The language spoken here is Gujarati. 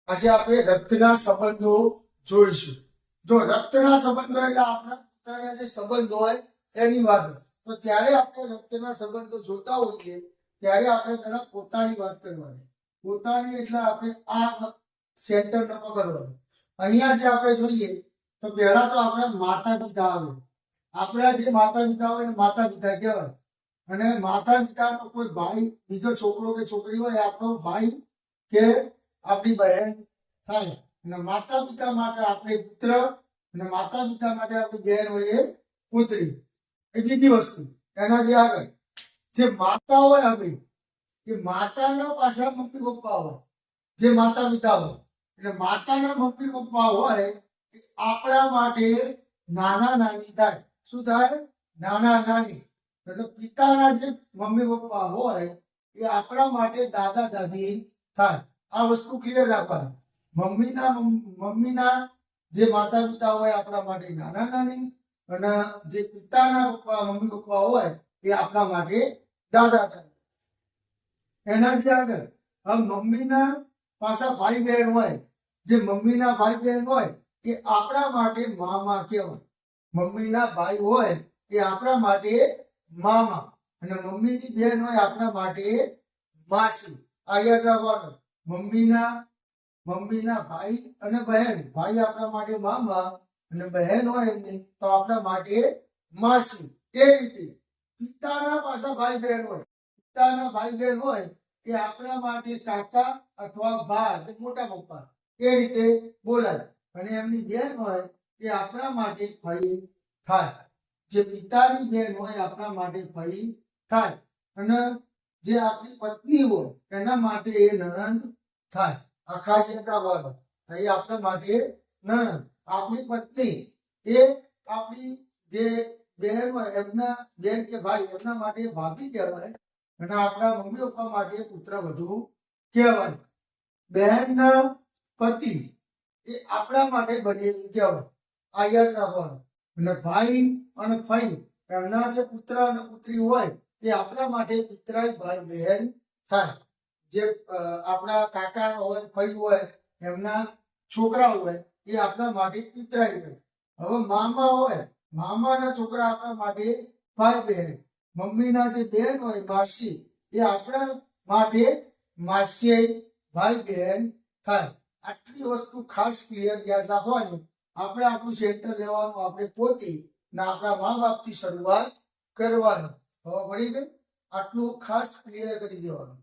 આજે આપણે રક્તના સંબંધો જોઈશું. જો રક્તના સંબંધો એટલે આપણા પોતાના જે સંબંધ હોય એની વાત હોય. તો ત્યારે આપણે રક્તના સંબંધો જોતા હોઈએ ત્યારે આપણે પહેલા પોતાની વાત કરવાની. પોતાની એટલે આપણે આ સેન્ટરને પકડવાનું. અહીંયા જે આપણે જોઈએ તો પહેલા તો આપણા માતા પિતા આવે. આપણા જે માતા પિતા હોય એને માતા પિતા કહેવાય. અને માતા પિતાનો કોઈ ભાઈ બીજો છોકરો કે છોકરી હોય આપણો ભાઈ કે આપણી બહેન થાય. અને માતા પિતા માટે આપણે પુત્ર અને માતા પિતા માટે આપણી બહેન હોય એ પુત્રી. એ બીજી વસ્તુ. એનાથી આગળ જે માતા હોય આપણી એ માતાના પાછા મમ્મી પપ્પા હોય. જે માતા પિતા હોય એટલે માતાના મમ્મી પપ્પા હોય એ આપણા માટે નાના નાની થાય. શું થાય? નાના નાની. એટલે પિતાના જે મમ્મી પપ્પા હોય એ આપણા માટે દાદા દાદી થાય. આ વસ્તુ ક્લિયર રાખવાની. મમ્મીના જે માતા પિતા હોય આપણા માટે નાના નાની અને જે પિતાના મમ્મી પપ્પા હોય એ આપણા માટે દાદા દાદી. એનાથી આગળ હવે મમ્મીના પાછા ભાઈ બહેન હોય. જે મમ્મીના ભાઈ બહેન હોય એ આપણા માટે મામા કહેવાય. મમ્મીના ભાઈ હોય એ આપણા માટે મામા અને મમ્મીની બહેન હોય આપણા માટે માસી. આ યાદ રાખવાનું. મમ્મીના ભાઈ અને બહેન. ભાઈ આપણા માટે મામા અને બહેન હોય એમની તો આપણા માટે માસી. એ રીતે પિતાના પાછા ભાઈ બહેન હોય. પિતાના ભાઈ બહેન હોય એ આપણા માટે કાકા અથવા બા એટલે મોટા પપ્પા. એ રીતે બોલાય. અને એમની બહેન હોય એ આપણા માટે ફઈ થાય. જે પિતાની બહેન હોય આપણા માટે ફઈ થાય. અને જે આપણી પત્ની હોય એના માટે એ નણંદ થાય. આ ખાસ યાદ રાખવાનું. એ આપણા માટે નણંદ. આપણી પત્ની એ આપણી જે બહેન હોય એમના બહેન કે ભાઈ એમના માટે ભાભી કહેવાય. અને આપણા મમ્મી પપ્પા માટે પુત્ર વધુ કહેવાય. બહેનના પતિ એ આપણા માટે બનેવી કહેવાય. આ યાદ રાખવાનું. અને ભાઈ અને ફઈ એમના જે પુત્ર અને પુત્રી હોય એ આપણા માટે પિતરાઈ ભાઈ બહેન થાય. જે આપણા કાકા હોય ફઈ હોય એમના છોકરા હોય એ આપણા માટે પિતરાઈ હોય. હવે મામા હોય મામાના છોકરા આપણા માટે ભાઈ બહેન. મમ્મીના જે બહેન હોય માસી એ આપણા માટે માસી ભાઈ બહેન થાય. આટલી વસ્તુ ખાસ ક્લિયર યાદ રાખવાની. આપણે આપણું સેન્ટર લેવાનું આપણે પોતે ને આપણા મા બાપથી શરૂઆત કરવાની. હવે પડી ગઈ. આટલું ખાસ ક્લિયર કરી દેવાનું.